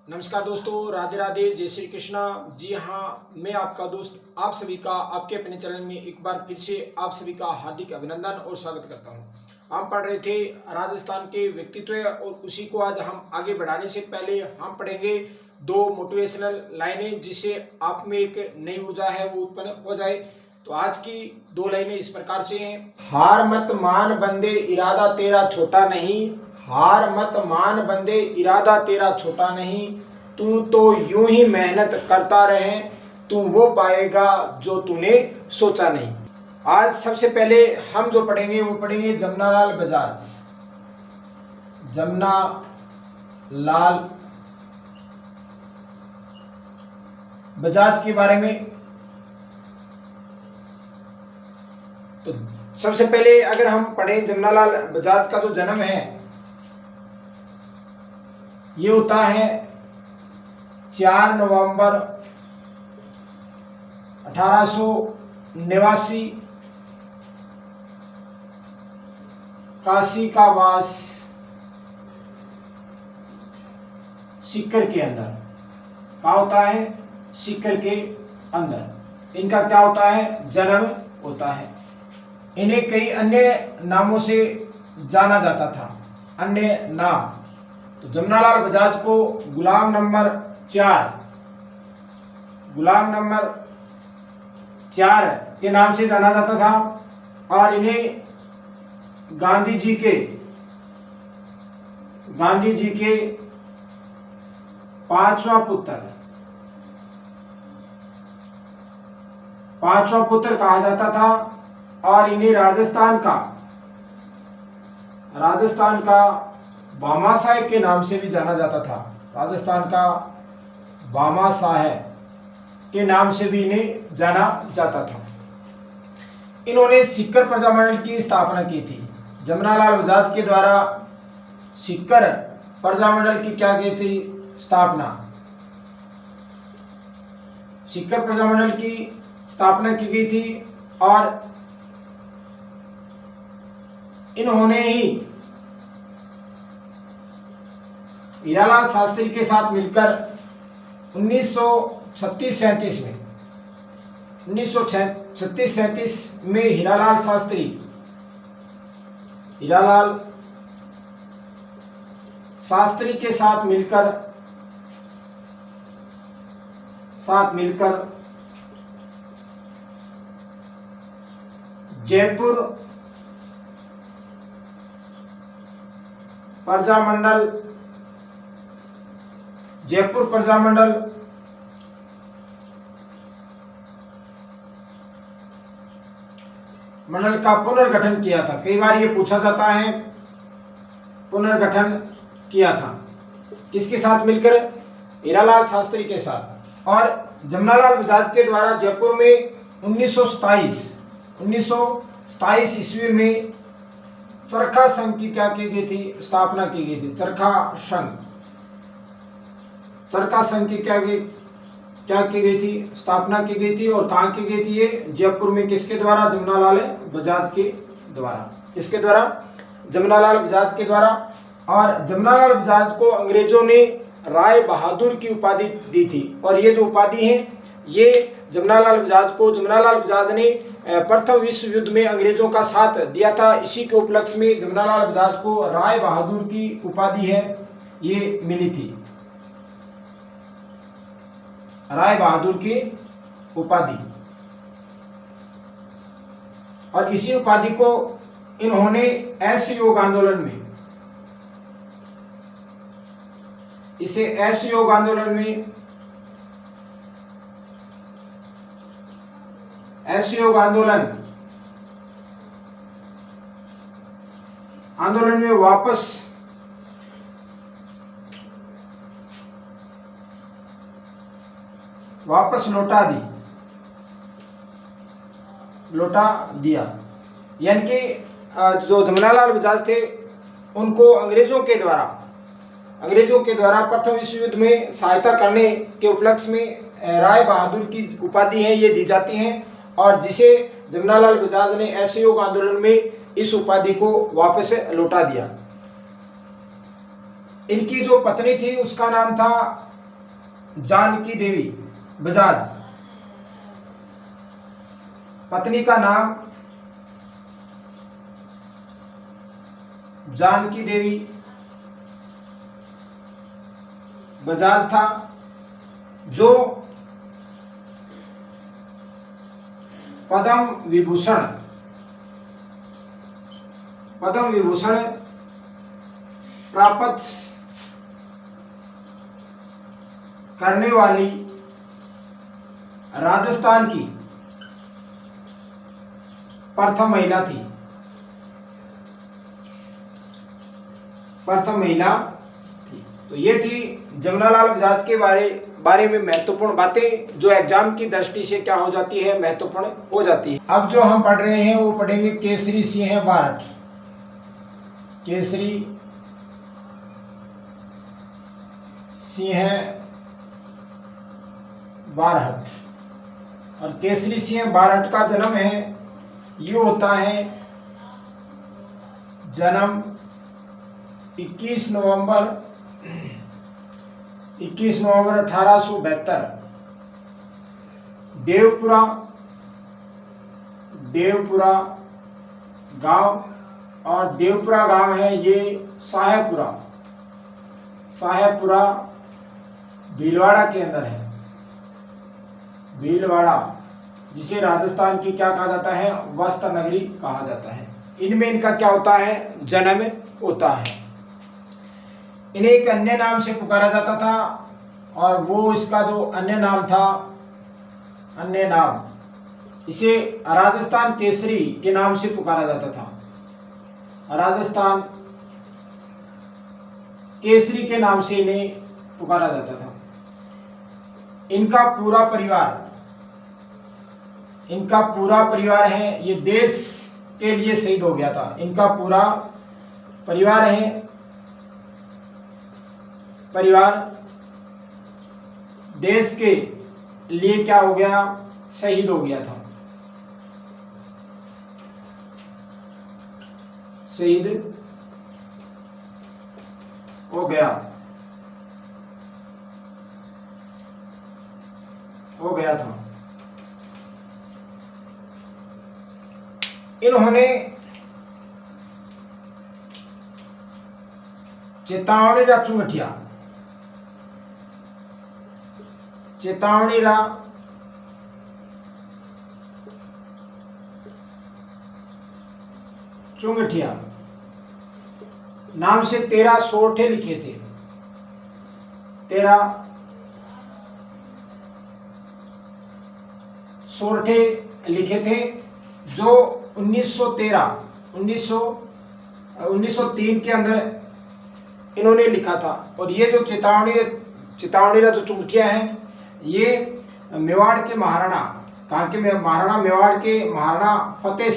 नमस्कार दोस्तों, राधे राधे, जय श्री कृष्णा। जी हाँ, मैं आपका दोस्त आप सभी का आपके अपने चैनल में एक बार फिर से आप सभी का हार्दिक अभिनंदन और स्वागत करता हूँ। हम पढ़ रहे थे राजस्थान के व्यक्तित्व और उसी को आज हम आगे बढ़ाने से पहले हम पढ़ेंगे दो मोटिवेशनल लाइनें जिससे आप में एक नई ऊर्जा है वो उत्पन्न हो जाए। तो आज की दो लाइनें इस प्रकार से हैं। हार मत मान बंदे, इरादा तेरा छोटा नहीं। हार मत मान बंदे, इरादा तेरा छोटा नहीं। तू तो यूं ही मेहनत करता रहे, तू वो पाएगा जो तूने सोचा नहीं। आज सबसे पहले हम जो पढ़ेंगे वो पढ़ेंगे जमनालाल बजाज। जमनालाल बजाज के बारे में। तो सबसे पहले अगर हम पढ़ें जमनालाल बजाज का जो जन्म है ये होता है 4 नवंबर 1889, काशी का वास सीकर के अंदर। क्या होता है? सीकर के अंदर इनका क्या होता है? जन्म होता है। इन्हें कई अन्य नामों से जाना जाता था, अन्य नाम। तो जमनालाल बजाज को गुलाम नंबर 4 के नाम से जाना जाता था और इन्हें गांधी जी के पांचवा पुत्र कहा जाता था और इन्हें राजस्थान का भामा साहेब के नाम से भी जाना जाता था। राजस्थान का भामा साहेब के नाम से भी इन्हें जाना जाता था। इन्होंने सीकर प्रजामंडल की स्थापना की थी। जमनालाल बजाज के द्वारा सीकर प्रजामंडल की क्या की थी? स्थापना। सीकर प्रजामंडल की स्थापना की गई थी और इन्होंने ही हीरालाल शास्त्री के साथ मिलकर 1936-37 में हीरालाल शास्त्री के साथ मिलकर जयपुर प्रजामंडल मंडल का पुनर्गठन किया था। कई बार ये पूछा जाता है, पुनर्गठन किया था किसके साथ मिलकर? हीरालाल शास्त्री के साथ। और जमनालाल बजाज के द्वारा जयपुर में 1927 ईस्वी में चरखा संघ की क्या की गई थी? स्थापना की गई थी। चरखा संघ की क्या की गई थी? स्थापना की गई थी। और कहाँ की गई थी ये? जयपुर में। किसके द्वारा? जमनालाल बजाज के द्वारा। किसके द्वारा? जमनालाल बजाज के द्वारा। और जमनालाल बजाज को अंग्रेजों ने राय बहादुर की उपाधि दी थी। और ये जो उपाधि है ये जमनालाल बजाज ने प्रथम विश्व युद्ध में अंग्रेजों का साथ दिया था। इसी के उपलक्ष्य में जमनालाल बजाज को राय बहादुर की उपाधि है ये मिली थी। राय बहादुर की उपाधि। और इसी उपाधि को इन्होंने असहयोग आंदोलन में आंदोलन में वापस लौटा दिया। यानी कि जो जमनालाल बजाज थे उनको अंग्रेजों के द्वारा प्रथम विश्व युद्ध में सहायता करने के उपलक्ष्य में राय बहादुर की उपाधि है ये दी जाती हैं। और जिसे जमनालाल बजाज ने असहयोग आंदोलन में इस उपाधि को वापस लौटा दिया। इनकी जो पत्नी थी उसका नाम था जानकी देवी बजाज, पत्नी का नाम जानकी देवी बजाज था, जो पद्म विभूषण प्राप्त करने वाली राजस्थान की प्रथम महिला थी। तो ये थी जमनालाल बजाज के बारे में महत्वपूर्ण बातें, जो एग्जाम की दृष्टि से क्या हो जाती है, महत्वपूर्ण हो जाती है। अब जो हम पढ़ रहे हैं वो पढ़ेंगे केसरी सिंह बारठ। केसरी सिंह बारठ। और केसरी सिंह बारठ का जन्म है, ये होता है जन्म 21 नवंबर 1872 देवपुरा गांव, और देवपुरा गांव है ये साहेबपुरा भीलवाड़ा के अंदर है। भीलवाड़ा, जिसे राजस्थान की क्या कहा जाता है, वस्त्र नगरी कहा जाता है। इनमें इनका क्या होता है, जन्म होता है। इन्हें एक अन्य नाम से पुकारा जाता था, और वो इसका जो अन्य नाम इसे राजस्थान केसरी के नाम से पुकारा जाता था। राजस्थान केसरी के नाम से इन्हें पुकारा जाता था। इनका पूरा परिवार है, ये देश के लिए शहीद हो गया था। इनका पूरा परिवार देश के लिए क्या हो गया, शहीद हो गया था। शहीद हो गया था। इन्होंने चेतावनी चुंगठिया नाम से 13 सोरठे लिखे थे। 13 सोरठे लिखे थे, जो 1903 के अंदर इन्होंने लिखा था। और ये जो चेतावनी जो चुंगठिया हैं, ये मेवाड़ के महाराणा, कहाँ के महाराणा, मेवाड़ के महाराणा फतेह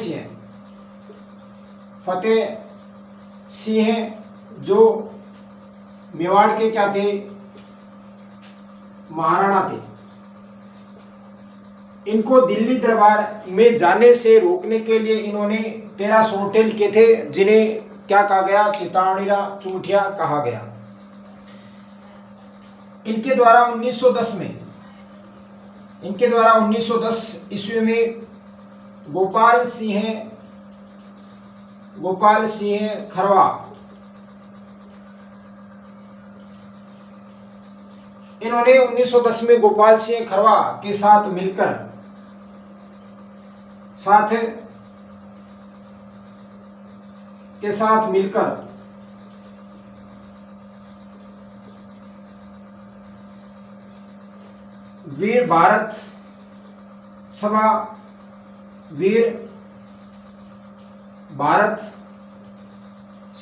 सिंह, जो मेवाड़ के क्या थे, महाराणा थे। इनको दिल्ली दरबार में जाने से रोकने के लिए इन्होंने 13 सोरठे लिखे थे, जिन्हें क्या कहा गया, चेतावनीरा चुंगठिया कहा गया। इनके द्वारा 1910 ईस्वी में गोपाल सिंह खरवा, इन्होंने 1910 में गोपाल सिंह खरवा के साथ मिलकर वीर भारत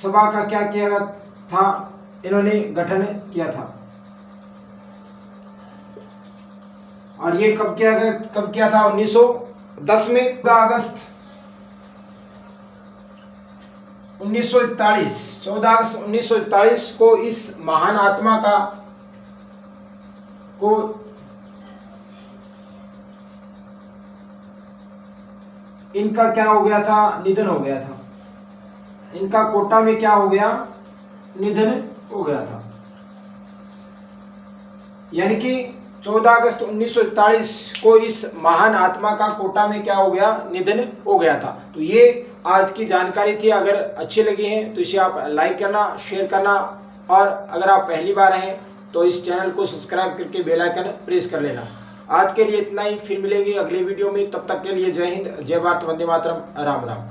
सभा का क्या किया था, इन्होंने गठन किया था। और ये कब किया था, 1910 में 14 अगस्त 1941 को इस महान आत्मा को इनका क्या हो गया था, निधन हो गया था। इनका कोटा में क्या हो गया, निधन हो गया था। यानी कि 14 अगस्त 1941 को इस महान आत्मा का कोटा में क्या हो गया, निधन हो गया था। तो ये आज की जानकारी थी। अगर अच्छी लगी है तो इसे आप लाइक करना, शेयर करना, और अगर आप पहली बार हैं तो इस चैनल को सब्सक्राइब करके बेल आइकन प्रेस कर लेना। आज के लिए इतना ही, फिर मिलेंगे अगले वीडियो में। तब तक के लिए जय हिंद, जय भारत, वंदे मातरम, राम राम।